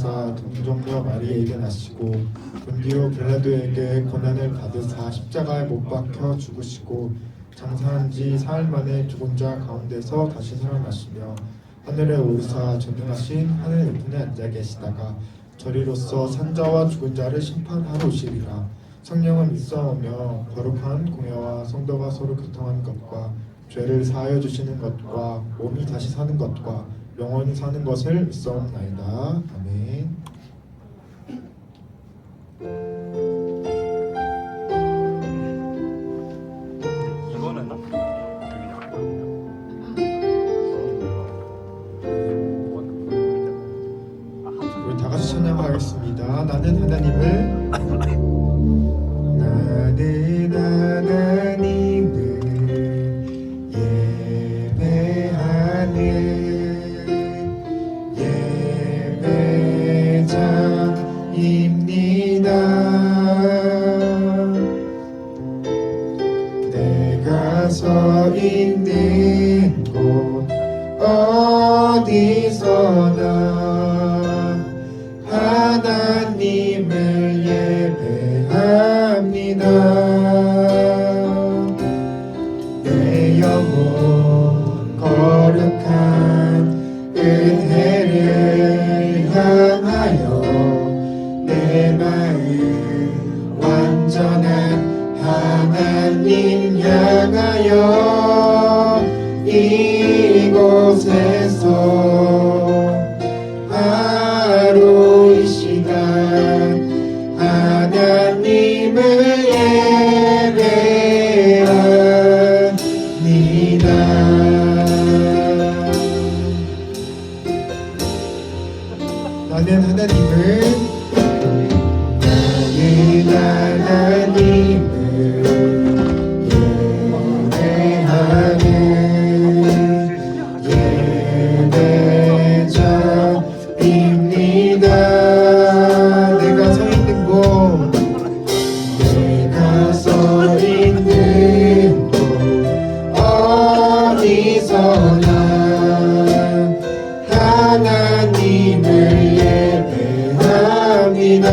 동정녀 마리에게 나시고 본디오 빌라도에게 고난을 받으사 십자가에 못 박혀 죽으시고 장사한 지 사흘 만에 죽은 자 가운데서 다시 살아나시며 하늘에 오르사 전능하신 하늘 높은에 앉아 계시다가 저리로서 산자와 죽은 자를 심판하러 오시리라. 성령은 믿사오며 거룩한 공예와 성도가 서로 교통하는 것과 죄를 사하여 주시는 것과 몸이 다시 사는 것과 영원히 사는 것을 믿사옵나이다. 아멘. 이거는 우리 다 같이 찬양하겠습니다. 나는 하나님을 나는 하나님을 예배하는 예배자입니다. 내가 서 있는 곳 어디서나 하나님을 예배합니다. 내 영혼 거룩한 은혜를 향하여 내 마음 완전한 하나님 향하여 이곳에서 바로 이 시간 하나님을 예배합니다. 나는 하나님을 예배자입니다. 내가 서 있는 곳 어디서나 하나님을 예배합니다.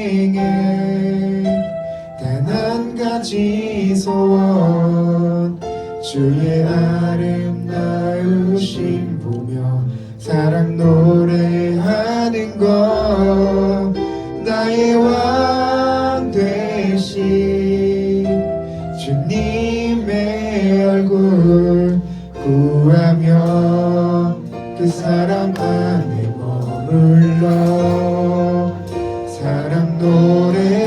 인생에 단 한 가지 소원 주의 아름다우심 보며 사랑 노래하는 것 나의 왕 되신 주님의 얼굴 구하며 그 사랑 안에 머물러 사랑 노래합니다.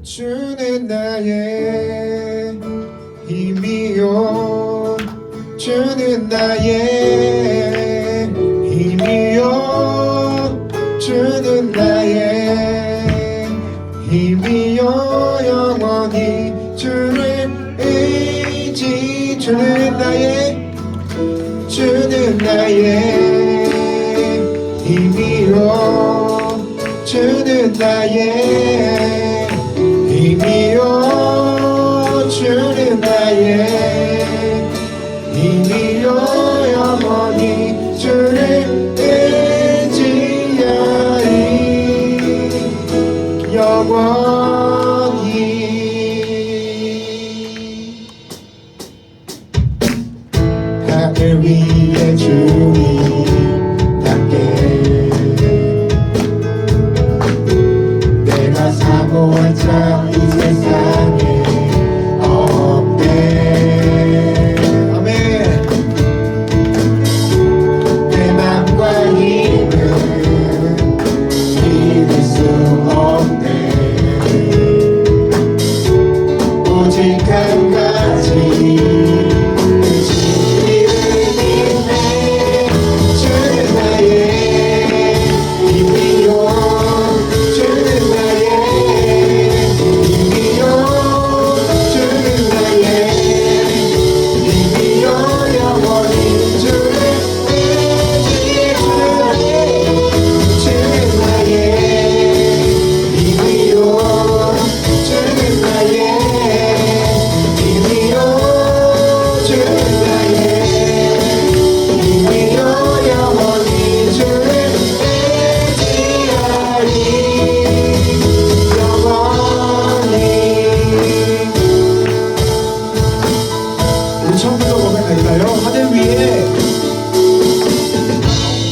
주는 나의 힘이요 주는 나의 힘이요 주는 나의 힘이요 영원히 주를 의지 주는 나의 힘이요 주는 나의 힘이요 주는 나의 힘이요 영원히 주를 의지하리 영원히 하늘 위에 주님 함께 내가 사모한 자 이 세상에 없네. 아멘. 내 맘과 힘은 믿을 수 없네. 오직 한 가지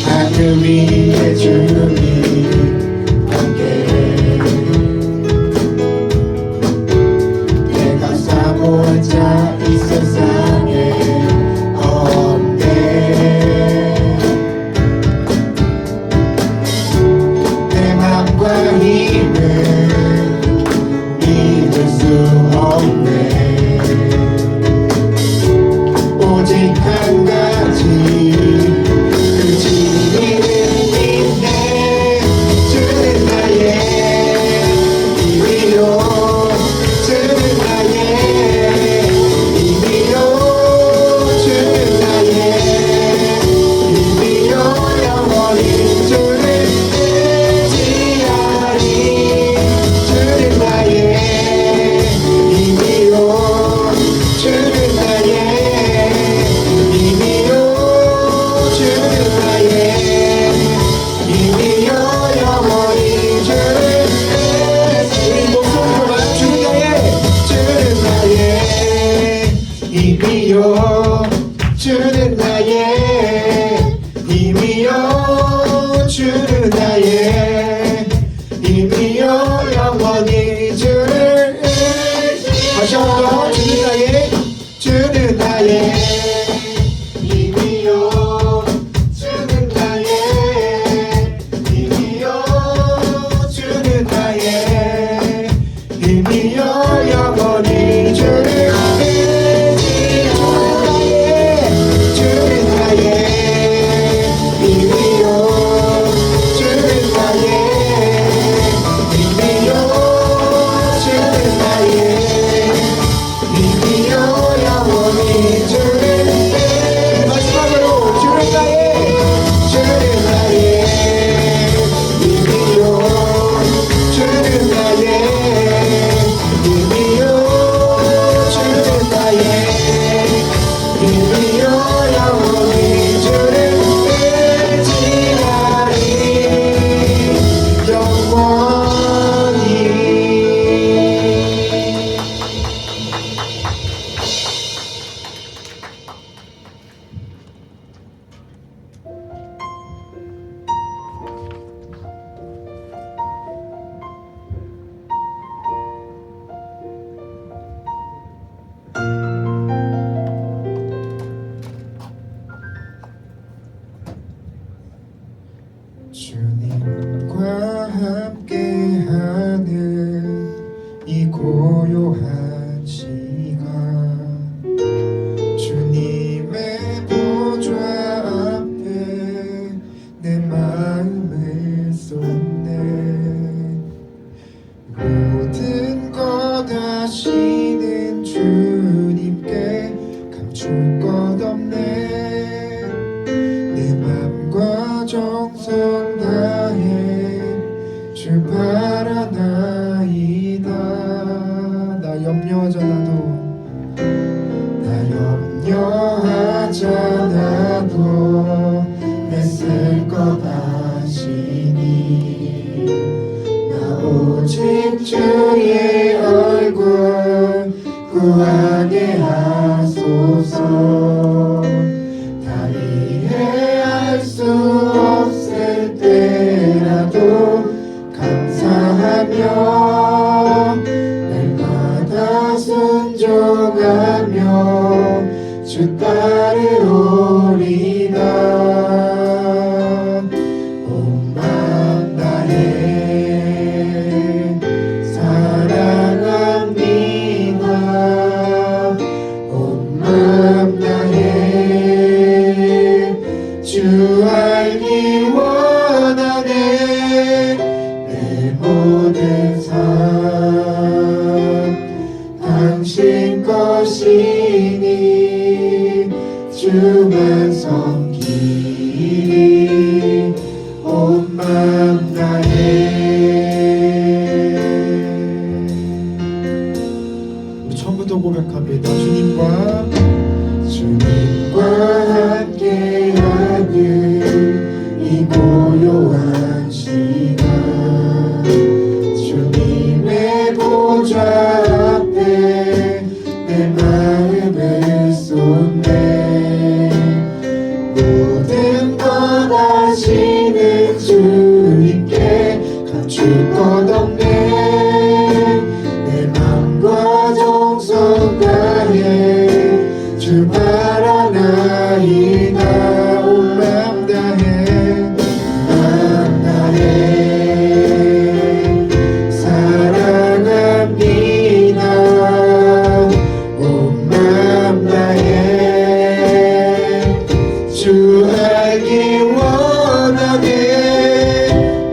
하늘 위에 주님 함께 내가 사모한 자 이 세상에 없네. 내 맘과 힘은 믿을 수 없네. 오직 한 가지 주는 나의 힘이요 주는 나의 힘이요 영원히 주를 다시 한번 주는 나의 힘이요 주는 나의 힘이요 주는 나의 힘이요 영원히 주를 고요한 시간 주님의 보좌 앞에 내 마음을 쏟네. 모든 것 아시는 주님께 감출 것 없네. 내 맘과 정성 다해 주 바라나이다. 나 염려하잖아도 애쓸 것 아시니 나 오직 주의 얼굴 구하게 하소서. 다 이해할 수 없을 때라도 감사하며 날마다 순종하며 주 따르오리다. 온 맘 다해 사랑합니다. 온 맘 다해 주 알기 원하네. 내 모든 삶 당신 것이니 주만 섬기리 온 맘 다해. 우리 처음부터 고백합니다. 주님과 함께하는 이 고요한 시간 주님의 보좌 앞에 내 마음을 쏟네. 모든 것 아시는 주님께 감출 것 없네. 내 맘과 정성 다해 주 바라나이다. 온 맘 다해 맘 다해 사랑합니다. 온 맘 다해 주 알기 원하네.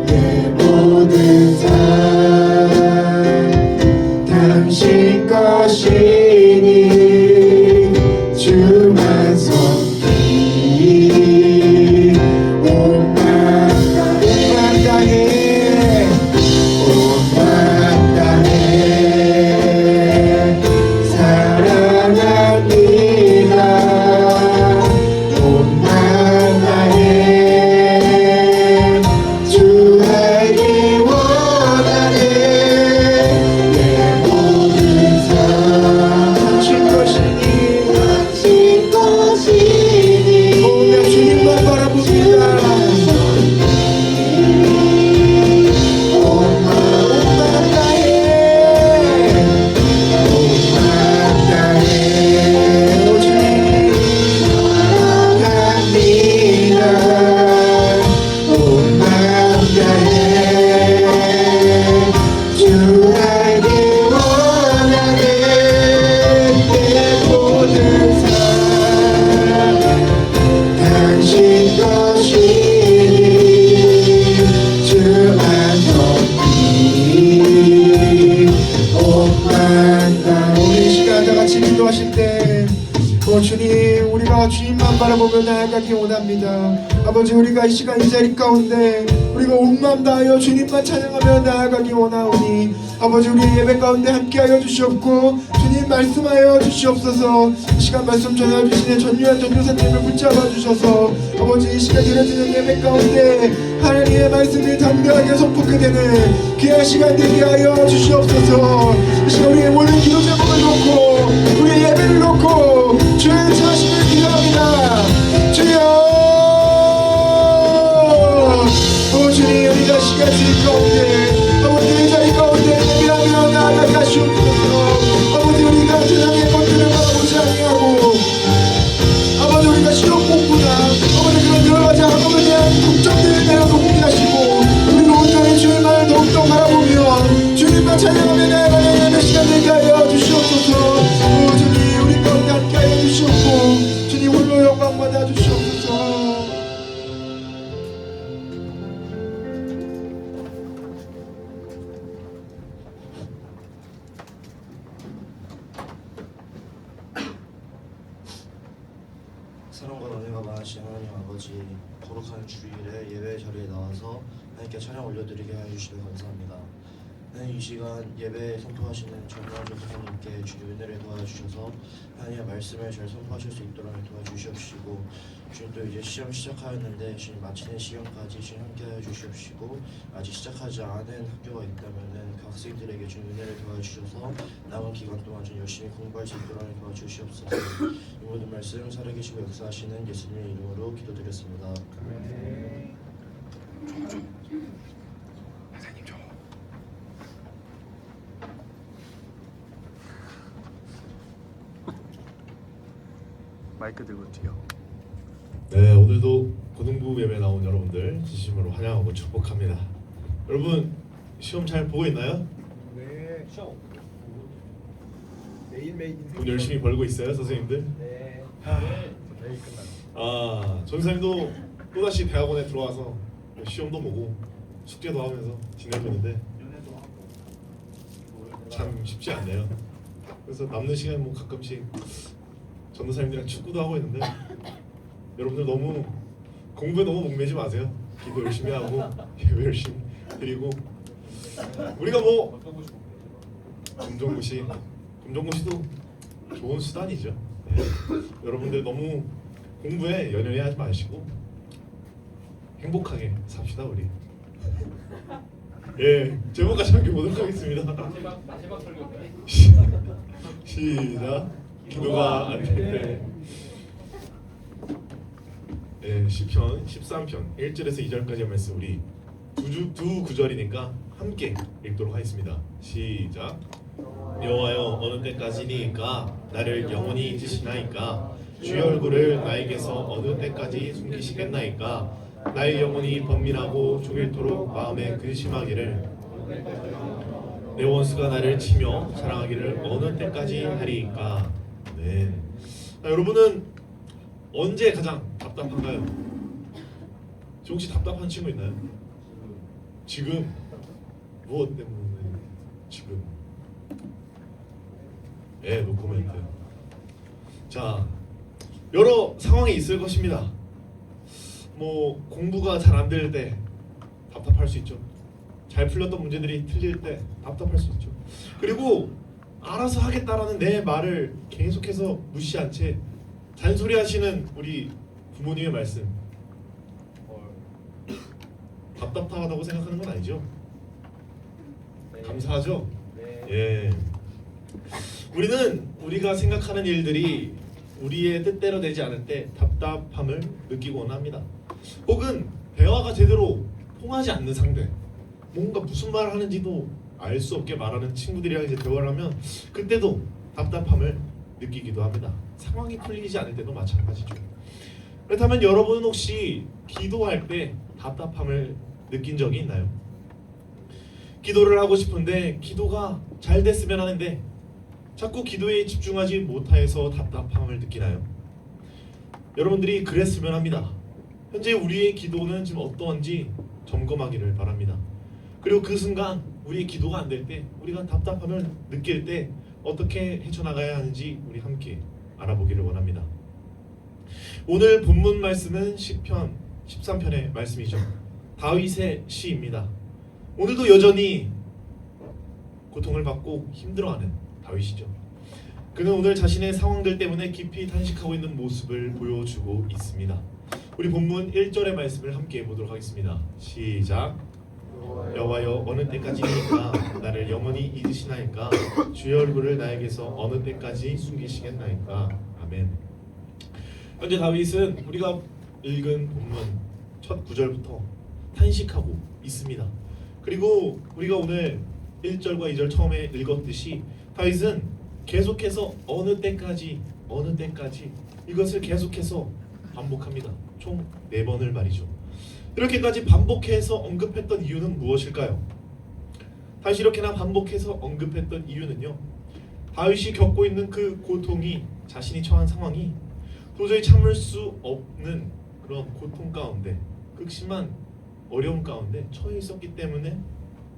내 모든 삶 당신 것이니 주만 섬기리 온 맘 다해 온 맘 다해 사랑합니다. 온 맘 다해 주 알기 원하네. 내 모든 삶 당신 것이니 오늘 주님만 바라봅니다. 온 맘 다해 온 맘 다해 오 주님 사랑합니다. 온 맘 다해 주 알기 원하네. 내 모든 삶 당신 것이니 주만 섬기리 온 맘 다해. 우리 이 시간 다 같이 기도하실 때 주님 우리가 주님만 바라보며 나아가기 원합니다. 아버지 우리가 이 시간 이 자리 가운데 우리가 온 마음 다하여 주님만 찬양하며 나아가기 원하오니 아버지 우리 예배 가운데 함께하여 주시옵고 주님 말씀하여 주시옵소서. 이 시간 말씀 전해주시는 전유한 전도사님을 붙잡아 주셔서 아버지 이 시간 드려지는 예배 가운데 하나님의 말씀이 담대하게 선포하게 되는 귀한 시간 되게 하여 주시옵소서. 이 시간 우리의 모든 기도 제목을 놓고 우리의 예배를 놓고 주의 자신을 기도합니다. 주여 오 주님 우리가 시간 질 가운데 아버지 이 자리 가운데 예배하며 나아가게 하시옵소서. 아버지 우리가 세상의 것들을 바라보지 아니하고 아버지 우리가 시험 공부나 아버지 그런 여러 가지 학업에 대한 걱정들을 내려놓고 공개하시고 우리가 온전히 주님만을 더욱더 바라보며 주님만 찬양하며 나아가는 예배 시간 되게 하여 사랑과 은혜가 많으신 하나님 아버지, 거룩한 주일에 예배 자리에 나와서 하나님께 찬양 올려드리게 해주시면 감사합니다. 하나님, 이 시간 예배 선포하시는 전명주 목사님께 주님 은혜를 도와주셔서 하나님의 말씀을 잘 선포하실 수 있도록 도와주시옵시고, 주님 또 이제 시험 시작하였는데 주님 마치는 시간까지 주님 함께하여 주시옵시고, 아직 시작하지 않은 학교가 있다면은 그 학생들에게 주님 은혜를 도와주셔서 남은 기간 동안 주님 열심히 공부할 수 있도록 도와주시옵소서. 이 모든 말씀 살아계시고 역사하시는 예수님의 이름으로 기도드렸습니다. 마이크 들고 튀어. 네, 오늘도 고등부 예배 나온 여러분들 진심으로 환영하고 축복합니다. 여러분 시험 잘 보고 있나요? 네. 시험. 매일매일 인생. 돈 열심히 벌고 있어요, 선생님들? 네. 내일 끝나. 전사님도 또다시 대학원에 들어와서 시험도 보고 숙제도 하면서 지내고 있는데 참 쉽지 않네요. 그래서 남는 시간 뭐 가끔씩 전도사님들이랑 축구도 하고 있는데 여러분들 너무 공부에 너무 목매지 마세요. 기도 열심히 하고 예배 열심히 드리고, 우리가 뭐 검정고시도 좋은 수단이죠. 네. 여러분들 너무 공부에 연연해 하지 마시고 행복하게 삽시다 우리. 예, 제목까지 함께 보도록 하겠습니다. 마지막 설교인가요? 시작. 기도가 안 될 때. 예, 시편 13편 1절에서 2절까지의 말씀 우리 두 구절이니까 함께 읽도록 하겠습니다. 시작. 여호와여, 어느 때까지니까 나를 영원히 잊으시나이까? 주의 얼굴을 나에게서 어느 때까지 숨기시겠나이까? 나의 영혼이 번민하고 종일토록 마음에 근심하기를, 내 원수가 나를 치며 자랑하기를 어느 때까지 하리이까? 네. 여러분은 언제 가장 답답한가요? 저 혹시 답답한 친구 있나요? 지금 무엇 때문에 지금? 예, 노코멘트. 자, 여러 상황이 있을 것입니다. 뭐 공부가 잘 안 될 때 답답할 수 있죠. 잘 풀렸던 문제들이 틀릴 때 답답할 수 있죠. 그리고 알아서 하겠다라는 내 말을 계속해서 무시한 채 잔소리하시는 우리 부모님의 말씀, 답답하다고 생각하는 건 아니죠? 감사하죠? 예. 우리는 우리가 생각하는 일들이 우리의 뜻대로 되지 않을 때 답답함을 느끼곤 합니다. 혹은 대화가 제대로 통하지 않는 상대, 뭔가 무슨 말을 하는지도 알 수 없게 말하는 친구들이랑 이제 대화를 하면 그때도 답답함을 느끼기도 합니다. 상황이 풀리지 않을 때도 마찬가지죠. 그렇다면 여러분은 혹시 기도할 때 답답함을 느낀 적이 있나요? 기도를 하고 싶은데 기도가 잘 됐으면 하는데 자꾸 기도에 집중하지 못해서 답답함을 느끼나요? 여러분들이 그랬으면 합니다. 현재 우리의 기도는 지금 어떠한지 점검하기를 바랍니다. 그리고 그 순간 우리의 기도가 안 될 때, 우리가 답답함을 느낄 때 어떻게 헤쳐나가야 하는지 우리 함께 알아보기를 원합니다. 오늘 본문 말씀은 시편 13편의 말씀이죠. 다윗의 시입니다. 오늘도 여전히 고통을 받고 힘들어하는 다윗이죠. 그는 오늘 자신의 상황들 때문에 깊이 탄식하고 있는 모습을 보여주고 있습니다. 우리 본문 1절의 말씀을 함께 보도록 하겠습니다. 시작. 여호와여, 어느 때까지니까 나를 영원히 잊으시나이까? 주의 얼굴을 나에게서 어느 때까지 숨기시겠나이까? 아멘. 현재 다윗은 우리가 읽은 본문 첫 구절부터 탄식하고 있습니다. 그리고 우리가 오늘 1절과 2절 처음에 읽었듯이 다윗은 계속해서 어느 때까지 이것을 계속해서 반복합니다. 총 4번을 말이죠. 이렇게까지 반복해서 언급했던 이유는 무엇일까요? 다윗이 이렇게나 반복해서 언급했던 이유는요, 다윗이 겪고 있는 그 고통이, 자신이 처한 상황이 도저히 참을 수 없는 그런 고통 가운데, 극심한 어려움 가운데 처해 있었기 때문에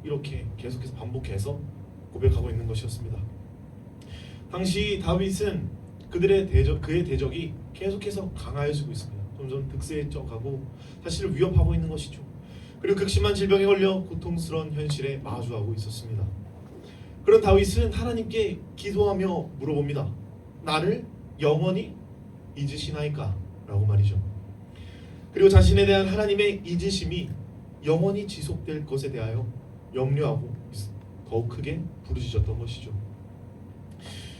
이렇게 계속해서 반복해서 고백하고 있는 것이었습니다. 당시 다윗은 그의 대적이 계속해서 강화해지고 있습니다. 점점 득세해져가고 자신을 위협하고 있는 것이죠. 그리고 극심한 질병에 걸려 고통스러운 현실에 마주하고 있었습니다. 그런 다윗은 하나님께 기도하며 물어봅니다. 나를 영원히 잊으시나이까? 라고 말이죠. 그리고 자신에 대한 하나님의 잊으심이 영원히 지속될 것에 대하여 염려하고 더욱 크게 부르짖었던 것이죠.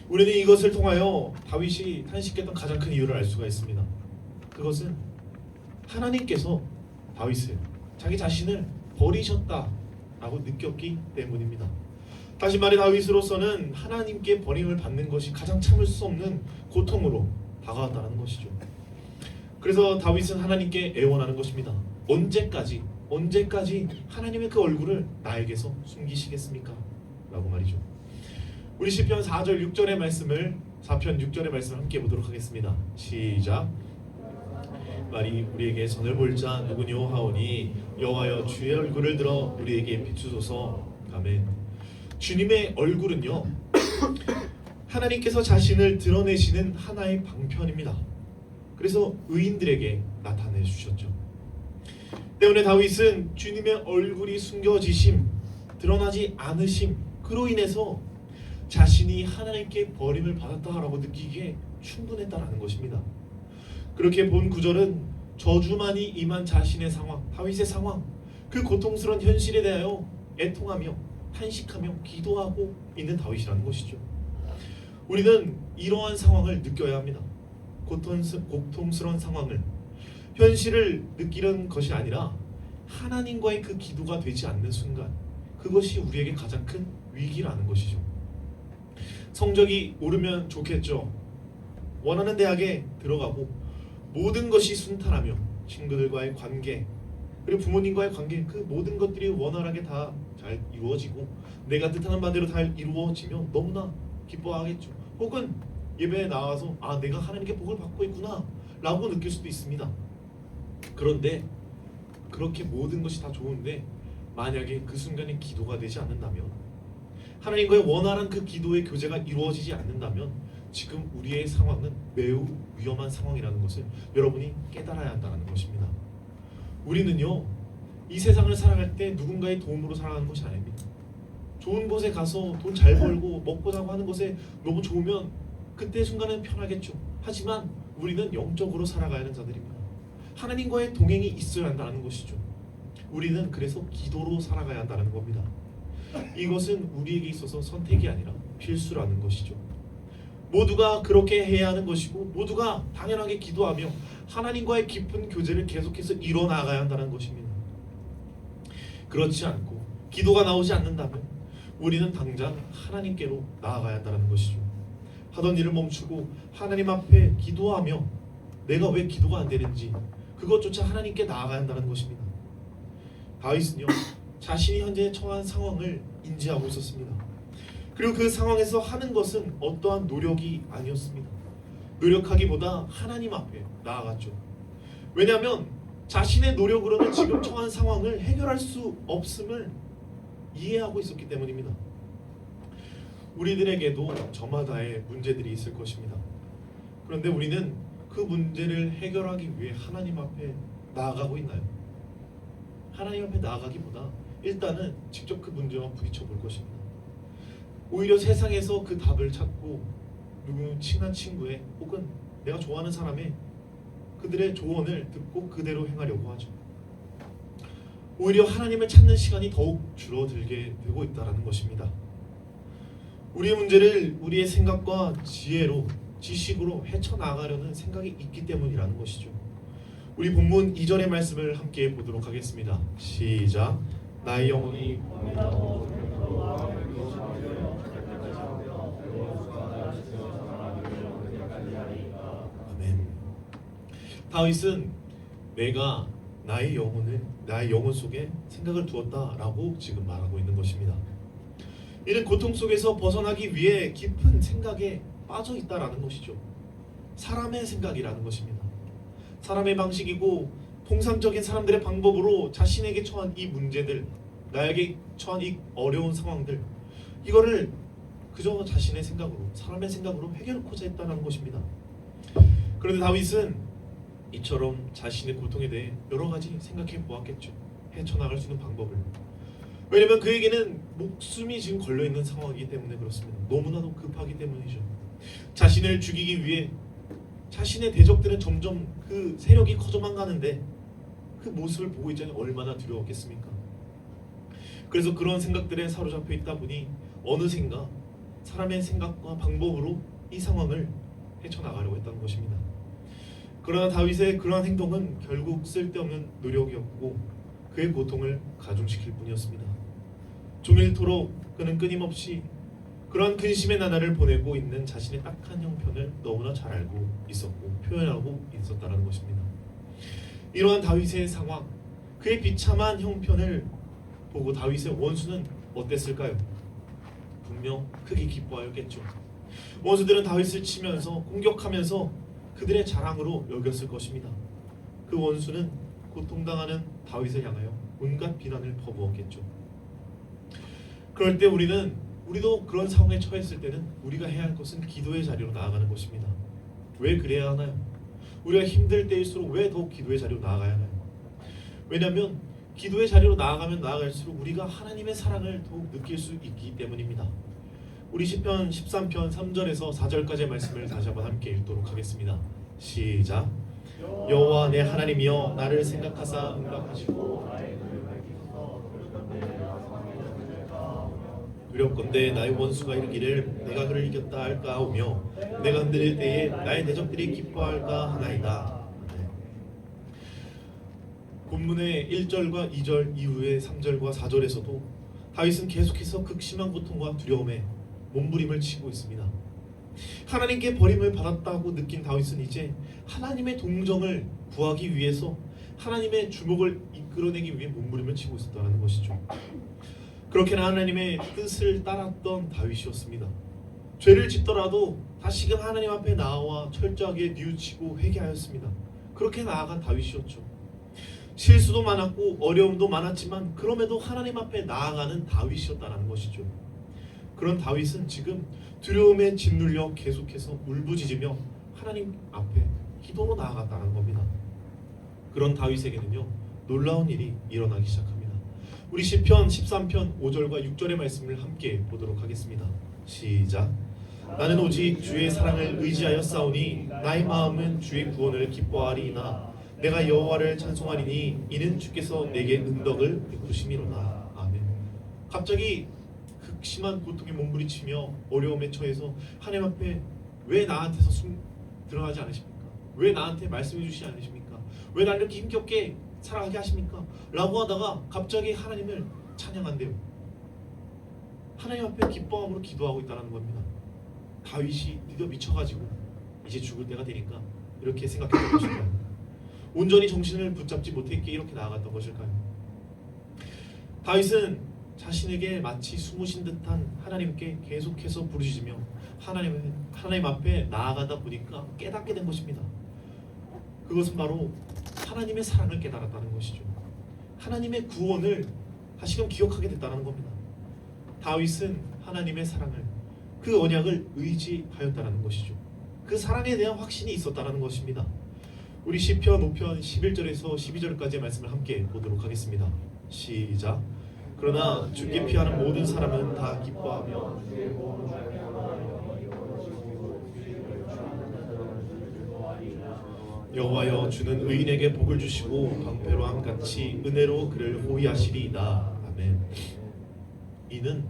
우리는 이것을 통하여 다윗이 탄식했던 가장 큰 이유를 알 수가 있습니다. 그것은 하나님께서 다윗을 자기 자신을 버리셨다라고 느꼈기 때문입니다. 다시 말해 다윗으로서는 하나님께 버림을 받는 것이 가장 참을 수 없는 고통으로 다가왔다는 것이죠. 그래서 다윗은 하나님께 애원하는 것입니다. 언제까지 하나님의 그 얼굴을 나에게서 숨기시겠습니까? 라고 말이죠. 우리 시편 4절 6절의 말씀을 4편 6절의 말씀을 함께 보도록 하겠습니다. 시작. 말이 우리에게 선을 볼 자 누구뇨 하오니 여호와여 주의 얼굴을 들어 우리에게 비추소서. 아멘. 주님의 얼굴은요 하나님께서 자신을 드러내시는 하나의 방편입니다. 그래서 의인들에게 나타내 주셨죠. 때문에 다윗은 주님의 얼굴이 숨겨지심, 드러나지 않으심, 그로 인해서 자신이 하나님께 버림을 받았다라고 느끼기에 충분했다라는 것입니다. 그렇게 본 구절은 저주만이 임한 자신의 상황, 다윗의 상황, 그 고통스러운 현실에 대하여 애통하며 탄식하며 기도하고 있는 다윗이라는 것이죠. 우리는 이러한 상황을 느껴야 합니다. 고통스러운 상황을, 현실을 느끼는 것이 아니라 하나님과의 그 기도가 되지 않는 순간, 그것이 우리에게 가장 큰 위기라는 것이죠. 성적이 오르면 좋겠죠. 원하는 대학에 들어가고 모든 것이 순탄하며 친구들과의 관계, 그리고 부모님과의 관계, 그 모든 것들이 원활하게 다 잘 이루어지고 내가 뜻하는 바대로 다 이루어지면 너무나 기뻐하겠죠. 혹은 예배에 나와서 아, 내가 하나님께 복을 받고 있구나 라고 느낄 수도 있습니다. 그런데 그렇게 모든 것이 다 좋은데 만약에 그 순간에 기도가 되지 않는다면, 하나님과의 원활한 그 기도의 교제가 이루어지지 않는다면 지금 우리의 상황은 매우 위험한 상황이라는 것을 여러분이 깨달아야 한다는 것입니다. 우리는요 이 세상을 살아갈 때 누군가의 도움으로 살아가는 것이 아닙니다. 좋은 곳에 가서 돈 잘 벌고 먹고 자고 하는 것에 너무 좋으면 그때 순간은 편하겠죠. 하지만 우리는 영적으로 살아가야 하는 자들입니다. 하나님과의 동행이 있어야 한다는 것이죠. 우리는 그래서 기도로 살아가야 한다는 겁니다. 이것은 우리에게 있어서 선택이 아니라 필수라는 것이죠. 모두가 그렇게 해야 하는 것이고 모두가 당연하게 기도하며 하나님과의 깊은 교제를 계속해서 이뤄나가야 한다는 것입니다. 그렇지 않고 기도가 나오지 않는다면 우리는 당장 하나님께로 나아가야 한다는 것이죠. 하던 일을 멈추고 하나님 앞에 기도하며 내가 왜 기도가 안 되는지 그것조차 하나님께 나아가야 한다는 것입니다. 다윗은요 자신이 현재 처한 상황을 인지하고 있었습니다. 그리고 그 상황에서 하는 것은 어떠한 노력이 아니었습니다. 노력하기보다 하나님 앞에 나아갔죠. 왜냐하면 자신의 노력으로는 지금 처한 상황을 해결할 수 없음을 이해하고 있었기 때문입니다. 우리들에게도 저마다의 문제들이 있을 것입니다. 그런데 우리는 그 문제를 해결하기 위해 하나님 앞에 나아가고 있나요? 하나님 앞에 나아가기보다 일단은 직접 그 문제와 부딪혀 볼 것입니다. 오히려 세상에서 그 답을 찾고 누구 친한 친구의 혹은 내가 좋아하는 사람의 그들의 조언을 듣고 그대로 행하려고 하죠. 오히려 하나님을 찾는 시간이 더욱 줄어들게 되고 있다는 것입니다. 우리의 문제를 우리의 생각과 지혜로, 지식으로 헤쳐나가려는 생각이 있기 때문이라는 것이죠. 우리 본문 2절의 말씀을 함께 보도록 하겠습니다. 시작. 나의 영혼이 아멘. 다윗은 내가 나의 영혼 속에 생각을 두었다라고 지금 말하고 있는 것입니다. 이는 고통 속에서 벗어나기 위해 깊은 생각에 빠져 있다라는 것이죠. 사람의 생각이라는 것입니다. 사람의 방식이고 통상적인 사람들의 방법으로 자신에게 처한 이 문제들, 나에게 처한 이 어려운 상황들, 이거를 그저 자신의 생각으로, 사람의 생각으로 해결하고자 했다는 것입니다. 그런데 다윗은 이처럼 자신의 고통에 대해 여러 가지 생각해 보았겠죠. 헤쳐나갈 수 있는 방법을. 왜냐면 그에게는 목숨이 지금 걸려있는 상황이기 때문에 그렇습니다. 너무나도 급하기 때문이죠. 자신을 죽이기 위해 자신의 대적들은 점점 그 세력이 커져만 가는데 그 모습을 보고 있자니 얼마나 두려웠겠습니까? 그래서 그런 생각들에 사로잡혀 있다 보니 어느샌가 사람의 생각과 방법으로 이 상황을 헤쳐나가려고 했다는 것입니다. 그러나 다윗의 그러한 행동은 결국 쓸데없는 노력이었고 그의 고통을 가중시킬 뿐이었습니다. 종일토록 그는 끊임없이 그러한 근심의 나날을 보내고 있는 자신의 딱한 형편을 너무나 잘 알고 있었고 표현하고 있었다는 것입니다. 이러한 다윗의 상황, 그의 비참한 형편을 보고 다윗의 원수는 어땠을까요? 분명 크게 기뻐하였겠죠. 원수들은 다윗을 치면서 공격하면서 그들의 자랑으로 여겼을 것입니다. 그 원수는 고통당하는 다윗을 향하여 온갖 비난을 퍼부었겠죠. 그럴 때 우리도 그런 상황에 처했을 때는 우리가 해야 할 것은 기도의 자리로 나아가는 것입니다. 왜 그래야 하나요? 우리가 힘들 때일수록 왜 더욱 기도의 자리로 나아가야 하나요? 왜냐하면 기도의 자리로 나아가면 나아갈수록 우리가 하나님의 사랑을 더욱 느낄 수 있기 때문입니다. 우리 시편 13편 3절에서 4절까지의 말씀을 다시 한번 함께 읽도록 하겠습니다. 시작. 여호와 내 하나님이여 나를 생각하사 응답하시고 두렵건대 나의 원수가 이르기를 내가 그를 이겼다 할까 하오며 내가 흔들릴 때에 나의 대적들이 기뻐할까 하나이다. 본문의 1절과 2절 이후의 3절과 4절에서도 다윗은 계속해서 극심한 고통과 두려움에 몸부림을 치고 있습니다. 하나님께 버림을 받았다고 느낀 다윗은 이제 하나님의 동정을 구하기 위해서 하나님의 주목을 이끌어내기 위해 몸부림을 치고 있었다는 것이죠. 그렇게는 하나님의 뜻을 따랐던 다윗이었습니다. 죄를 짓더라도 다시금 하나님 앞에 나와 철저하게 뉘우치고 회개하였습니다. 그렇게 나아간 다윗이었죠. 실수도 많았고 어려움도 많았지만 그럼에도 하나님 앞에 나아가는 다윗이었다는 것이죠. 그런 다윗은 지금 두려움에 짓눌려 계속해서 울부짖으며 하나님 앞에 기도로 나아갔다는 겁니다. 그런 다윗에게는요 놀라운 일이 일어나기 시작합니다. 우리 시편 13편 5절과 6절의 말씀을 함께 보도록 하겠습니다. 시작. 나는 오직 주의 사랑을 의지하여 싸우니 나의 마음은 주의 구원을 기뻐하리이나 내가 여호와를 찬송하리니 이는 주께서 내게 은덕을 베푸심이로다. 아멘. 갑자기 극심한 고통에 몸부림치며 어려움에 처해서 하나님 앞에 왜 나한테서 들어가지 않으십니까? 왜 나한테 말씀해 주시지 않으십니까? 왜 나를 이렇게 힘겹게 살아가게 하십니까? 라고 하다가 갑자기 하나님을 찬양한대요. 하나님 앞에 기뻐함으로 기도하고 있다는 겁니다. 다윗이 드디어 미쳐가지고 이제 죽을 때가 되니까 이렇게 생각했던 것일까요? 온전히 정신을 붙잡지 못했기에 이렇게 나아갔던 것일까요? 다윗은 자신에게 마치 숨으신 듯한 하나님께 계속해서 부르짖으며 하나님 앞에 나아가다 보니까 깨닫게 된 것입니다. 그것은 바로 하나님의 사랑을 깨달았다는 것이죠. 하나님의 구원을 다시금 기억하게 됐다는 겁니다. 다윗은 하나님의 사랑을, 그 언약을 의지하였다는 것이죠. 그 사랑에 대한 확신이 있었다는 것입니다. 우리 시편 5편 11절에서 12절까지의 말씀을 함께 보도록 하겠습니다. 시작. 그러나 주께 피하는 모든 사람은 다 기뻐하며 여호와여 주는 의인에게 복을 주시고 방패로함 같이 은혜로 그를 호위하시리이다. 아멘. 이는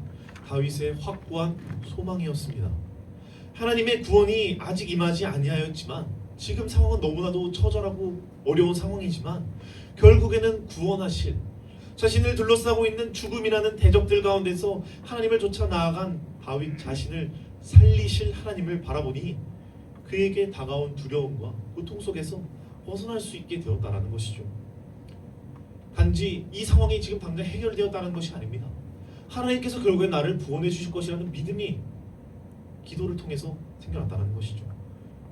다윗의 확고한 소망이었습니다. 하나님의 구원이 아직 임하지 아니하였지만 지금 상황은 너무나도 처절하고 어려운 상황이지만 결국에는 구원하실, 자신을 둘러싸고 있는 죽음이라는 대적들 가운데서 하나님을 쫓아 나아간 다윗 자신을 살리실 하나님을 바라보니 그에게 다가온 두려움과 고통 속에서 벗어날 수 있게 되었다는 것이죠. 단지 이 상황이 지금 당장 해결되었다는 것이 아닙니다. 하나님께서 결국에 나를 구원해 주실 것이라는 믿음이 기도를 통해서 생겨났다는 것이죠.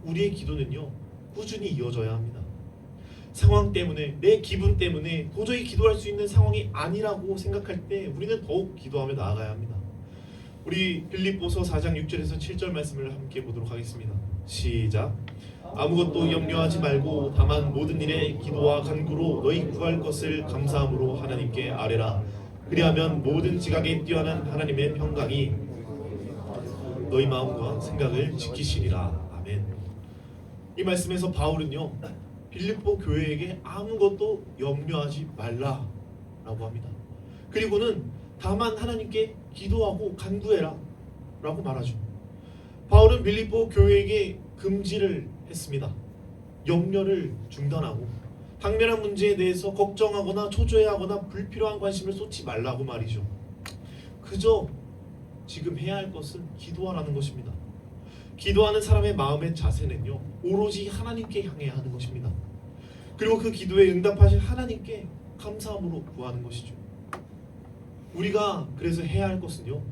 우리의 기도는요 꾸준히 이어져야 합니다. 상황 때문에, 내 기분 때문에 도저히 기도할 수 있는 상황이 아니라고 생각할 때 우리는 더욱 기도하며 나아가야 합니다. 우리 빌립보서 4장 6절에서 7절 말씀을 함께 보도록 하겠습니다. 시작. 아무것도 염려하지 말고 다만 모든 일에 기도와 간구로 너희 구할 것을 감사함으로 하나님께 아뢰라. 그리하면 모든 지각에 뛰어난 하나님의 평강이 너희 마음과 생각을 지키시리라. 아멘. 이 말씀에서 바울은요, 빌립보 교회에게 아무것도 염려하지 말라라고 합니다. 그리고는 다만 하나님께 기도하고 간구해라 라고 말하죠. 바울은 빌립보 교회에게 금지를 했습니다. 염려를 중단하고 당면한 문제에 대해서 걱정하거나 초조해하거나 불필요한 관심을 쏟지 말라고 말이죠. 그저 지금 해야 할 것은 기도하라는 것입니다. 기도하는 사람의 마음의 자세는요, 오로지 하나님께 향해야 하는 것입니다. 그리고 그 기도에 응답하실 하나님께 감사함으로 구하는 것이죠. 우리가 그래서 해야 할 것은요,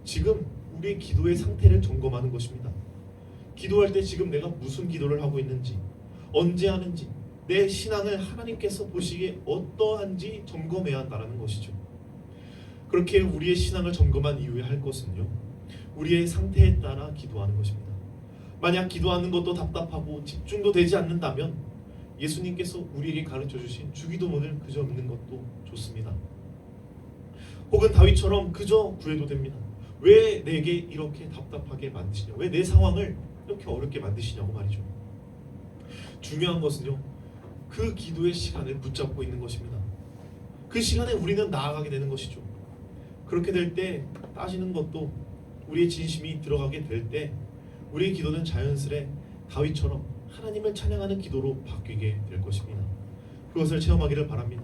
지금 우리의 기도의 상태를 점검하는 것입니다. 기도할 때 지금 내가 무슨 기도를 하고 있는지, 언제 하는지, 내 신앙을 하나님께서 보시기에 어떠한지 점검해야 한다는 것이죠. 그렇게 우리의 신앙을 점검한 이후에 할 것은요, 우리의 상태에 따라 기도하는 것입니다. 만약 기도하는 것도 답답하고 집중도 되지 않는다면 예수님께서 우리에게 가르쳐 주신 주기도문을 그저 읽는 것도 좋습니다. 혹은 다윗처럼 그저 구해도 됩니다. 왜 내게 이렇게 답답하게 만드시냐, 왜 내 상황을 이렇게 어렵게 만드시냐고 말이죠. 중요한 것은요, 그 기도의 시간을 붙잡고 있는 것입니다. 그 시간에 우리는 나아가게 되는 것이죠. 그렇게 될 때 따지는 것도, 우리의 진심이 들어가게 될 때 우리의 기도는 자연스레 다윗처럼 하나님을 찬양하는 기도로 바뀌게 될 것입니다. 그것을 체험하기를 바랍니다.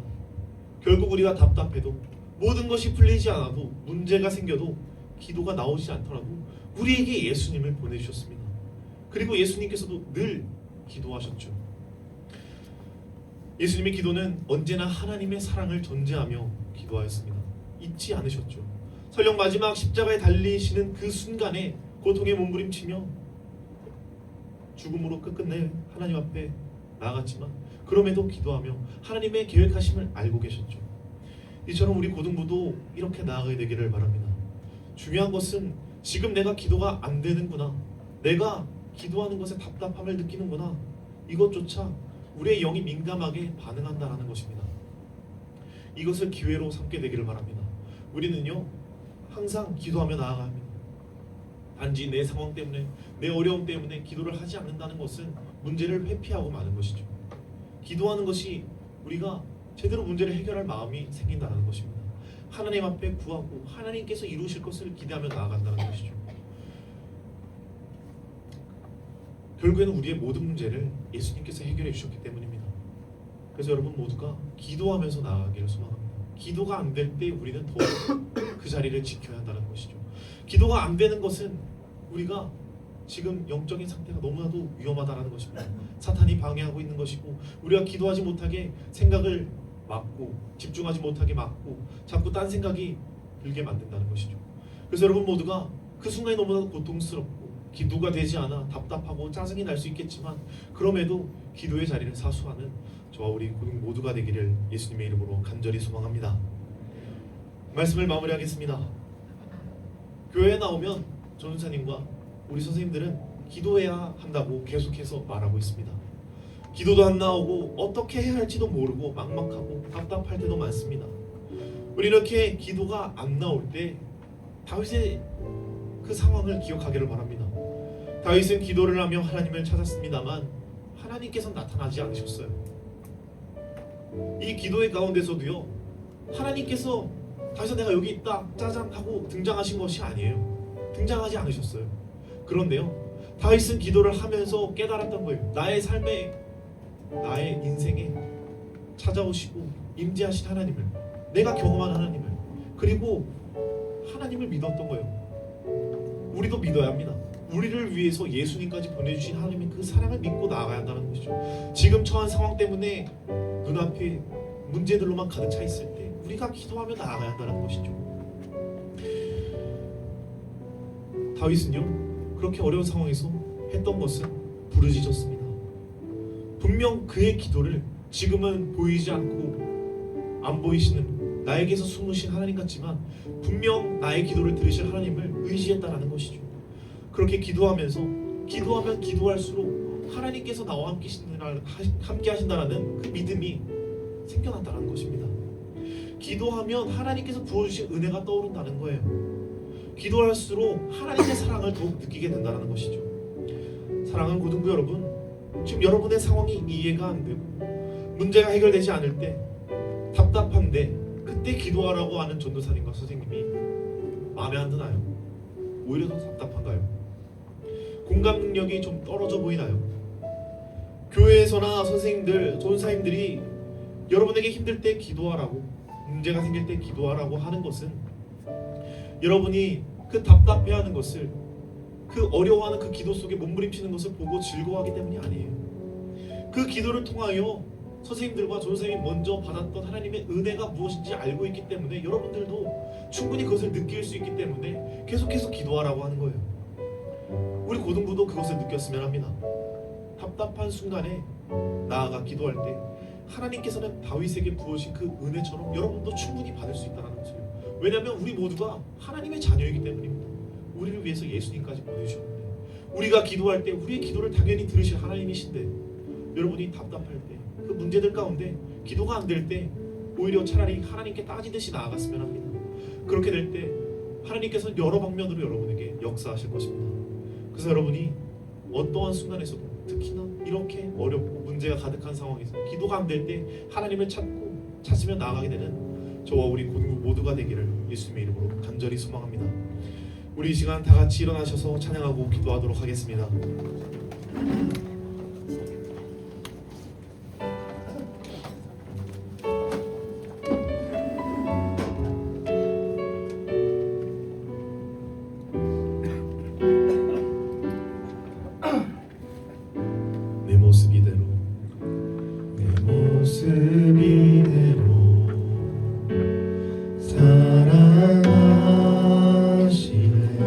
결국 우리가 답답해도, 모든 것이 풀리지 않아도, 문제가 생겨도, 기도가 나오지 않더라도 우리에게 예수님을 보내주셨습니다. 그리고 예수님께서도 늘 기도하셨죠. 예수님의 기도는 언제나 하나님의 사랑을 전제하며 기도하였습니다. 잊지 않으셨죠. 설령 마지막 십자가에 달리시는 그 순간에 고통에 몸부림치며 죽음으로 끝끝내 하나님 앞에 나아갔지만 그럼에도 기도하며 하나님의 계획하심을 알고 계셨죠. 이처럼 우리 고등부도 이렇게 나아가야 되기를 바랍니다. 중요한 것은 지금 내가 기도가 안 되는구나, 내가 기도하는 것에 답답함을 느끼는구나, 이것조차 우리의 영이 민감하게 반응한다는 것입니다. 이것을 기회로 삼게 되기를 바랍니다. 우리는요, 항상 기도하며 나아가야 합니다. 단지 내 상황 때문에, 내 어려움 때문에 기도를 하지 않는다는 것은 문제를 회피하고 마는 것이죠. 기도하는 것이 우리가 제대로 문제를 해결할 마음이 생긴다는 것입니다. 하나님 앞에 구하고 하나님께서 이루실 것을 기대하며 나아간다는 것이죠. 결국에는 우리의 모든 문제를 예수님께서 해결해 주셨기 때문입니다. 그래서 여러분 모두가 기도하면서 나아가기를 소망합니다. 기도가 안 될 때 우리는 더 그 자리를 지켜야 한다는 것이죠. 기도가 안 되는 것은 우리가 지금 영적인 상태가 너무나도 위험하다는 것입니다. 사탄이 방해하고 있는 것이고, 우리가 기도하지 못하게 생각을 막고, 집중하지 못하게 막고, 자꾸 딴 생각이 들게 만든다는 것이죠. 그래서 여러분 모두가 그 순간이 너무나도 고통스럽고 기도가 되지 않아 답답하고 짜증이 날 수 있겠지만, 그럼에도 기도의 자리를 사수하는 저와 우리 모두가 되기를 예수님의 이름으로 간절히 소망합니다. 말씀을 마무리하겠습니다. 교회에 나오면 전우사님과 우리 선생님들은 기도해야 한다고 계속해서 말하고 있습니다. 기도도 안 나오고 어떻게 해야 할지도 모르고 막막하고 답답할 때도 많습니다. 우리 이렇게 기도가 안 나올 때 다윗의 그 상황을 기억하기를 바랍니다. 다윗은 기도를 하며 하나님을 찾았습니다만 하나님께서 나타나지 않으셨어요. 이 기도의 가운데서도요, 하나님께서 다윗아 내가 여기 있다 짜잔 하고 등장하신 것이 아니에요. 등장하지 않으셨어요. 그런데요, 다윗은 기도를 하면서 깨달았던 거예요. 나의 삶에, 나의 인생에 찾아오시고 임재하신 하나님을, 내가 경험한 하나님을, 그리고 하나님을 믿었던 거예요. 우리도 믿어야 합니다. 우리를 위해서 예수님까지 보내주신 하나님의 그 사랑을 믿고 나아가야 한다는 것이죠. 지금 처한 상황 때문에 눈앞에 문제들로만 가득 차 있을 때 우리가 기도하며 나아가야 한다는 것이죠. 다윗은요, 그렇게 어려운 상황에서 했던 것은 부르짖었습니다. 분명 그의 기도를 지금은 보이지 않고 안 보이시는 나에게서 숨으신 하나님 같지만 분명 나의 기도를 들으실 하나님을 의지했다라는 것이죠. 그렇게 기도하면 기도할수록 하나님께서 나와 함께 하신다라는 그 믿음이 생겨났다는 것입니다. 기도하면 하나님께서 부어주신 은혜가 떠오른다는 거예요. 기도할수록 하나님의 사랑을 더욱 느끼게 된다는 것이죠. 사랑하는 고등부 여러분, 지금 여러분의 상황이 이해가 안 되고 문제가 해결되지 않을 때 답답한데 그때 기도하라고 하는 전도사님과 선생님이 마음에 안 드나요? 오히려 더 답답한가요? 공감 능력이 좀 떨어져 보이나요? 교회에서나 선생님들, 전도사님들이 여러분에게 힘들 때 기도하라고, 문제가 생길 때 기도하라고 하는 것은 여러분이 그 답답해하는 것을, 그 어려워하는 그 기도 속에 몸부림치는 것을 보고 즐거워하기 때문이 아니에요. 그 기도를 통하여 선생님들과 전도사님이 먼저 받았던 하나님의 은혜가 무엇인지 알고 있기 때문에 여러분들도 충분히 그것을 느낄 수 있기 때문에 계속해서 기도하라고 하는 거예요. 우리 고등부도 그것을 느꼈으면 합니다. 답답한 순간에 나아가 기도할 때 하나님께서는 다윗에게 부으신 그 은혜처럼 여러분도 충분히 받을 수 있다는 것을. 왜냐하면 우리 모두가 하나님의 자녀이기 때문입니다. 우리를 위해서 예수님까지 보내주셨는데, 우리가 기도할 때 우리의 기도를 당연히 들으실 하나님이신데, 여러분이 답답할 때, 그 문제들 가운데 기도가 안 될 때 오히려 차라리 하나님께 따지듯이 나아갔으면 합니다. 그렇게 될 때 하나님께서 여러 방면으로 여러분에게 역사하실 것입니다. 그래서 여러분이 어떠한 순간에서도, 특히나 이렇게 어렵고 문제가 가득한 상황에서 기도가 안 될 때 하나님을 찾으며 나아가게 되는 저와 우리 고등부 모두가 되기를 예수님의 이름으로 간절히 소망합니다. 우리 이 시간 다 같이 일어나셔서 찬양하고 기도하도록 하겠습니다. 내 모습 이대로, 내 모습 이대로 사랑하시네.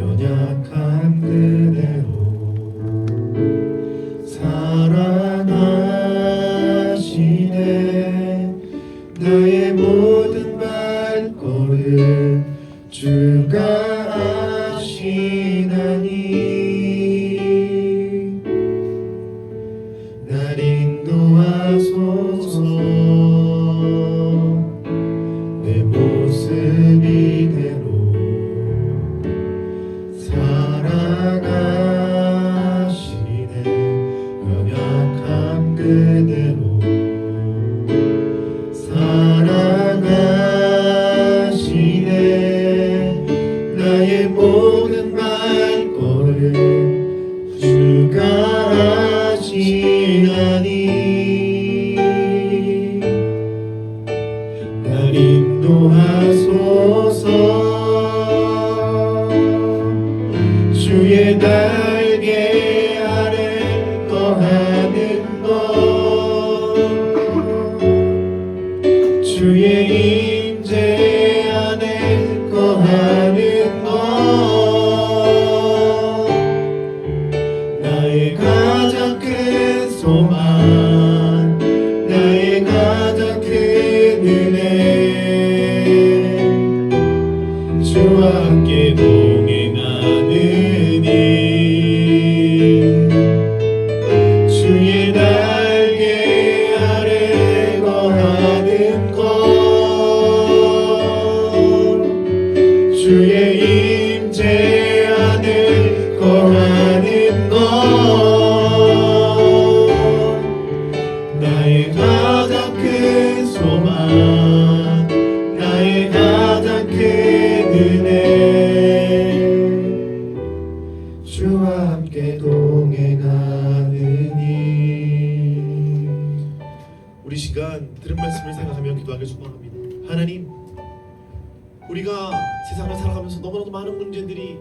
연약한 그대로 사랑하시네. 나의 모든 발걸음 주가 아시나니 날 인도하소서. 내 모습 이대로 사랑하시네. 연약한 그대로 사랑하시네. 나의 모든 발걸음 주가 아시나니 날 인도하소서. 주의 날개 아래 거하는 것, 주의 임재 안에 거하는 것, 나의 가장 큰 소망, 나의 가장 큰 은혜, 주와 함께 동행하는 일. 주의 날개 아래 거하는 것, 주의 임재 안에 거하는 것, 나의 가장 큰 소망, 나의 가장 큰 은혜, 주와 함께 동행하는 일. 우리 시간 들은 말씀을 생각하며 기도하길 소망합니다. 하나님, 우리가 세상을 살아가면서 너무나도 많은 문제들이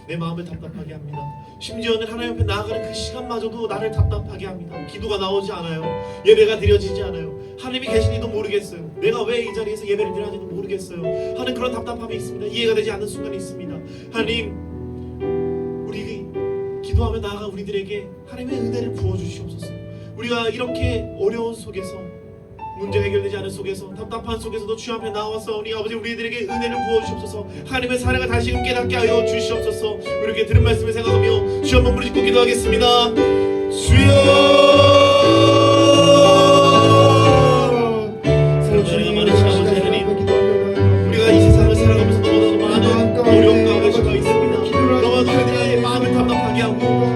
내 마음을 답답하게 합니다. 심지어는 하나님 앞에 나아가는 그 시간마저도 나를 답답하게 합니다. 기도가 나오지 않아요. 예배가 드려지지 않아요. 하나님이 계시니도 모르겠어요. 내가 왜 이 자리에서 예배를 드려야 하는지도 모르겠어요 하는 그런 답답함이 있습니다. 이해가 되지 않는 순간이 있습니다. 하나님, 우리 기도하며 나아가 우리들에게 하나님의 은혜를 부어주시옵소서. 우리가 이렇게 어려운 속에서 문제 해결되지 않은 속에서 답답한 속에서도 주 앞에 나와서 우리 아버지 우리들에게 은혜를 부어주시옵소서. 하나님의 사랑을 다시금 깨닫게 하여 주시옵소서. 우리 이렇게 들은 말씀을 생각하며 주 한번 부르짖고 기도하겠습니다. 주여 사랑하는 많으신 아버지 하나님, 우리가 이 세상을 살아가면서 너무나도 많은 어려움 가운데 처해 있습니다. 너무나도 우리들의 마음을 답답하게 하고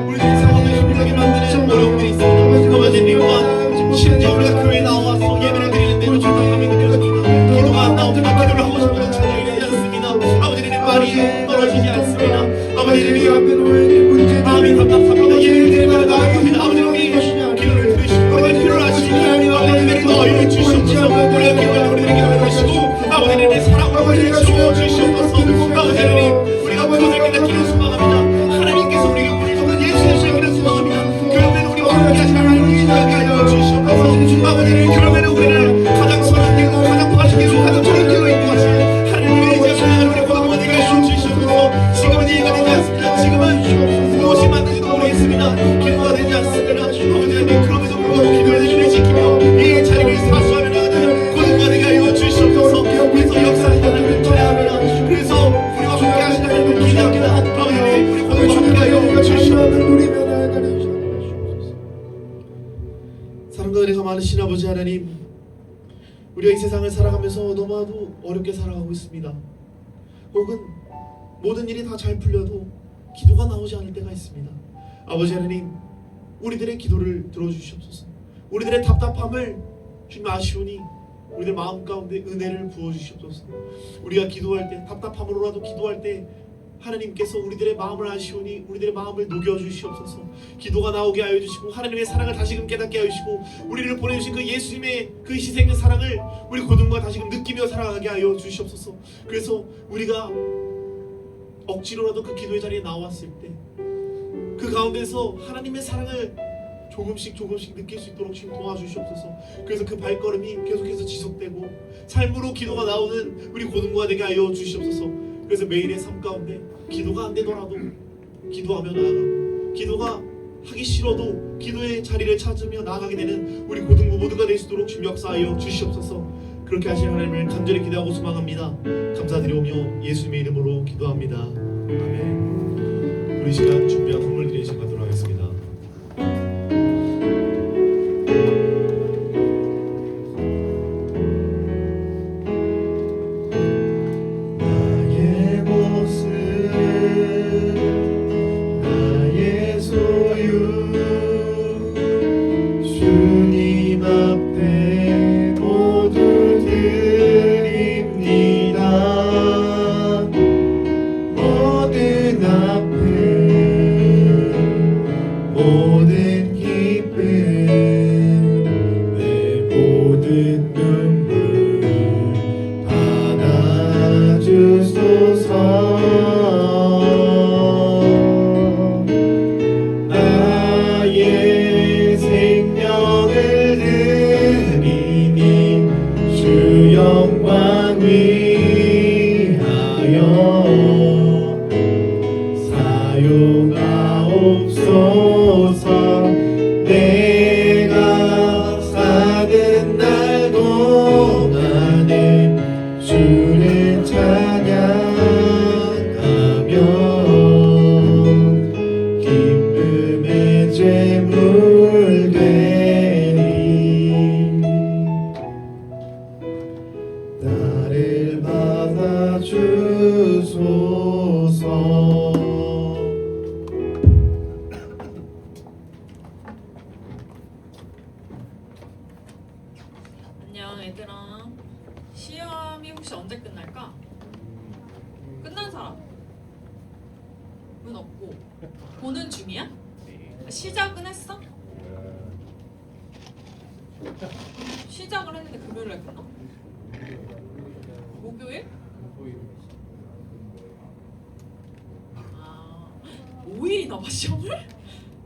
우리들의 상황을 힘들게 만드는 어려움들이 있습니다. 아버지 님과 심지어 우리가 교회에 나와서 예배를 드리는데도 답답함이 느껴집니다. 기도가 안 나옵니다. 기도를 하고 싶어도 찬양이 되지 않습니다. 아버지님 말이 떨어지지 않습니다. 아버지님 마음이 답답합니다. 예배를 드리면 나아갑니다. 아버지님 기도를 들으시고 우리의 필요를 아시고 아버지님 너희를 주시옵소서. 우리의 기도를 우리에게 들으시고 아버지님의 사랑을 주시옵소서. 아버지님 우리가 그것을 깨닫기를 소망합니다. 하나님께서 우리에게 보내주신 예수 되시기를 소망합니다. 그러면 우리와 함께 하시는 하나님을 기도하게 하여 주시옵소서. 아버지님 그러면 우리를 가장 선한 가장 바르시고 가장 좋은 길로 인도하시 하나님의 의지하시는 우리 고등부가 되게 하여 주시옵소서. 지금은 이해가 되지 않습니다. 지금은 무엇이 맞는지도 모르겠습니다. 기도가 되지 않습니다. 아버지님 그럼에도 불구하고 기도의 자리를 지키며 이 자리를 사수하며 나가는 고등부가 되게 하여 주시옵소서. 그래서 역사하시는 하나님을 찬양합니다. 그래서 우리와 함께 하시는 하나님을 기대합니다. 아버지님 우리 고등부가 함께 하여 주시옵소서. 사랑과 은혜가 많으신 아버지 하나님, 우리가 이 세상을 살아가면서 너무나도 어렵게 살아가고 있습니다. 혹은 모든 일이 다 잘 풀려도 기도가 나오지 않을 때가 있습니다. 아버지 하나님, 우리들의 기도를 들어주시옵소서. 우리들의 답답함을 주님 아시오니 우리들 마음 가운데 은혜를 부어주시옵소서. 우리가 기도할 때, 답답함으로라도 기도할 때 하나님께서 우리들의 마음을 아시오니 우리들의 마음을 녹여주시옵소서. 기도가 나오게 하여 주시고 하나님의 사랑을 다시금 깨닫게 하여 주시고 우리를 보내주신 그 예수님의 그 희생의 사랑을 우리 고등과 다시금 느끼며 살아가게 하여 주시옵소서. 그래서 우리가 억지로라도 그 기도의 자리에 나왔을 때 그 가운데서 하나님의 사랑을 조금씩 느낄 수 있도록 주님 도와주시옵소서. 그래서 그 발걸음이 계속해서 지속되고 삶으로 기도가 나오는 우리 고등부가 되게 하여 주시옵소서. 그래서 매일의 삶 가운데 기도가 안 되더라도 기도하며 나아가고 기도가 하기 싫어도 기도의 자리를 찾으며 나아가게 되는 우리 고등부 모두가 될 수 있도록 주님 역사하여 주시옵소서. 그렇게 하시는 하나님을 간절히 기대하고 소망합니다. 감사드리오며 예수님의 이름으로 기도합니다. 아멘. 우리 시간 준비한 선물 드리는 시간 갖도록 하겠습니다. 나의 모습 나의 소유 주님 앞에 모두 드립니다. 모든 아픔 모든 기쁨 내 모든 눈물 받아주소서. 나의 생명을 드리니 주 영광 위하여 사용하옵소서. 내가 사는 날 동안에 주를 찬양하며 기쁨의 제물 되리. 나를 받아주소서. 안녕 얘들아. 시험이 혹시 언제 끝날까? 끝난 사람은 없고 보는 중이야? 시작은 했어? 시작을 했는데 금요일에 끝나? 목요일? 아 5일이 남아 시험을?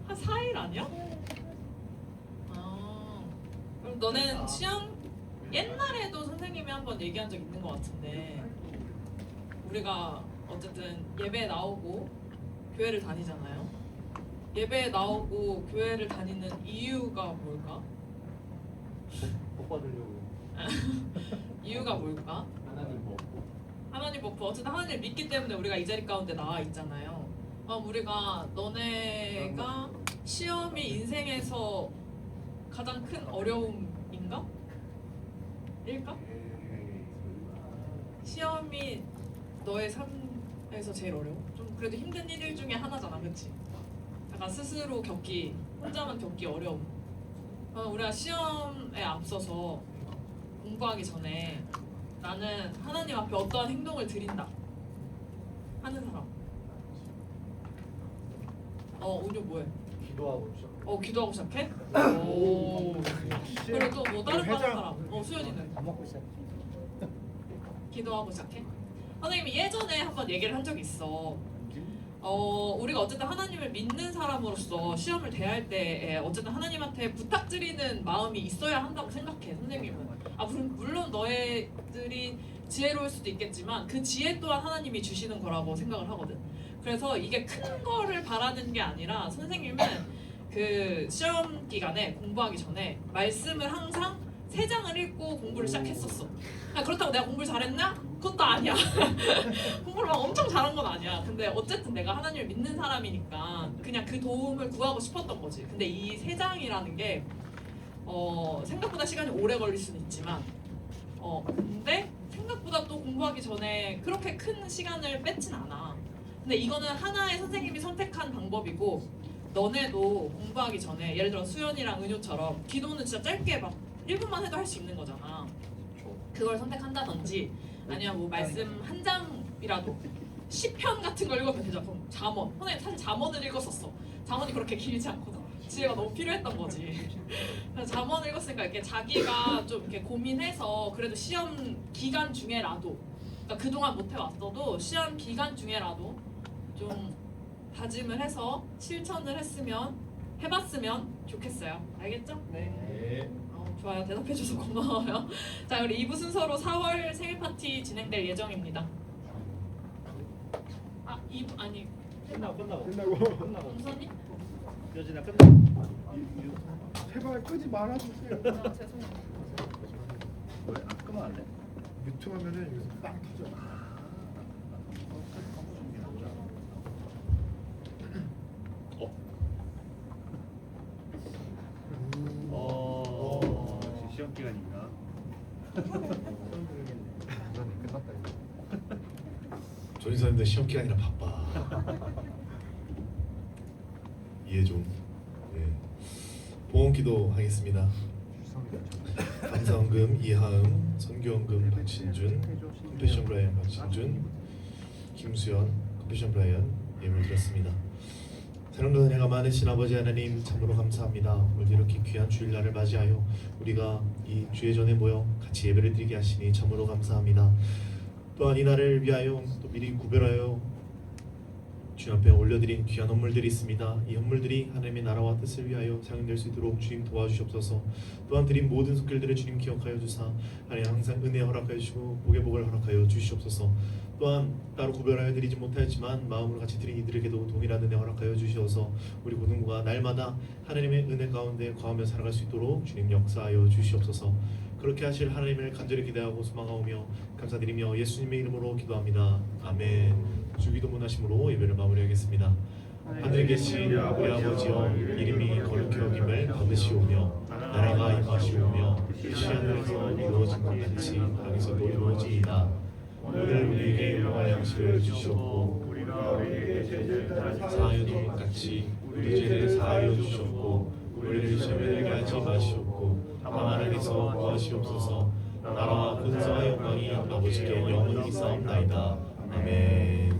한 4일 아니야? 아 그럼 너네는 시험 옛날에도 선생님이 한번 얘기한 적 있는 것 같은데 우리가 어쨌든 예배에 나오고 교회를 다니잖아요. 예배에 나오고 교회를 다니는 이유가 뭘까? 복 받으려고. 이유가 뭘까? 하나님 뭐 하나님 버프. 어쨌든 하나님 믿기 때문에 우리가 이 자리 가운데 나와 있잖아요. 우리가 너네가 시험이 인생에서 가장 큰 어려움인가? 일까? 시험이 너의 삶에서 제일 어려워? 좀 그래도 힘든 일 중에 하나잖아, 그렇지? 약간 스스로 겪기, 혼자만 겪기 어려움. 우리가 시험에 앞서서 공부하기 전에 나는 하나님 앞에 어떠한 행동을 드린다 하는 사람. 운유 뭐해? 기도하고 있어. 기도하고 시작해? 오. 그리고 또 뭐 다른 거 하는 사람? 수연이는? 밥 먹고 있어. 기도하고 시작해? 선생님이 예전에 한번 얘기를 한 적이 있어. 우리가 어쨌든 하나님을 믿는 사람으로서 시험을 대할 때 어쨌든 하나님한테 부탁드리는 마음이 있어야 한다고 생각해. 선생님은 물론 너희들이 지혜로울 수도 있겠지만 그 지혜 또한 하나님이 주시는 거라고 생각을 하거든. 그래서 이게 큰 거를 바라는 게 아니라 선생님은 그 시험 기간에 공부하기 전에 말씀을 항상 3장을 읽고 공부를 시작했었어. 그렇다고 내가 공부를 잘했나? 그것도 아니야. 공부를 막 엄청 잘한 건 아니야. 근데 어쨌든 내가 하나님을 믿는 사람이니까 그냥 그 도움을 구하고 싶었던 거지. 근데 이 3장이라는 게 생각보다 시간이 오래 걸릴 수는 있지만 근데 생각보다 또 공부하기 전에 그렇게 큰 시간을 뺏진 않아. 근데 이거는 하나의 선생님이 선택한 방법이고 너네도 공부하기 전에 예를 들어 수연이랑 은효처럼 기도는 진짜 짧게 막 1분만 해도 할 수 있는 거잖아. 그걸 선택한다든지 아니면 뭐 말씀 한 장이라도 시편 같은 걸 읽으면 되죠. 그럼 잠언. 선생님 사실 잠언을 읽었었어. 잠언이 그렇게 길지 않거든. 지혜가 너무 필요했던 거지. 그래서 잠언을 읽었으니까 이렇게 자기가 좀 이렇게 고민해서 그래도 시험 기간 중에라도 그러니까 그동안 못 해왔어도 시험 기간 중에라도 좀 다짐을 해서 실천을 해봤으면 좋겠어요. 알겠죠? 네. 좋아요. 대답해줘서 고마워요. 자, 우리 2부 순서로 4월 생일 파티 진행될 예정입니다. 2부 아니 끝나고. 동선이? 여진아 끝나고. 제발 끄지 말아주세요. 죄송해요. 왜? 끄면 안 돼? 유튜브하면은 여기서 빵 터져. 시험 기간인가? 끝났다 이거. 조인선님도 시험 기간이라 바빠. 이해 좀. 네. 보험기도 하겠습니다. 감사원금 이하음, 선교원금 박신준, 컴패션 브라이언 박신준, 김수연, 컴패션 브라이언 예물 드렸습니다. 사랑과 은혜가 많으신 아버지 하나님 참으로 감사합니다. 오늘 이렇게 귀한 주일날을 맞이하여 우리가 이 주의 전에 모여 같이 예배를 드리게 하시니 참으로 감사합니다. 또한 이 날을 위하여 또 미리 구별하여 주님 앞에 올려드린 귀한 헌물들이 있습니다. 이 헌물들이 하나님의 나라와 뜻을 위하여 사용될 수 있도록 주님 도와주시옵소서. 또한 드린 모든 손길들을 주님 기억하여 주사 하나님 항상 은혜 허락하여 주시고 복의 복을 허락하여 주시옵소서. 또한 따로 구별하여 드리지 못하였지만 마음으로 같이 드린 이들에게도 동일한 은혜 허락하여 주시어서 우리 모두가 날마다 하나님의 은혜 가운데 거하며 살아갈 수 있도록 주님 역사하여 주시옵소서. 그렇게 하실 하나님을 간절히 기대하고 소망하오며 감사드리며 예수님의 이름으로 기도합니다. 아멘. 주기도 문하심으로 예배를 마무리하겠습니다. 하늘에 계신 우리 아버지여, 이름이 거룩히 여김을 받으시오며 나라가 임하시오며 뜻이 하늘에서 이루어진 것 같이 땅에서도 이루어지이다. 오늘 우리에게 일용할 양식을 주시옵고 우리가 우리에게 죄를 사하여 준 것 같이 우리 죄를 사하여 주시옵고 우리를 시험에 들게 하지 마시옵고 다만 하나님께서 구하시옵소서. 나라와 권세와 영광이 아버지께 영원히 있사옵나이다. 아멘.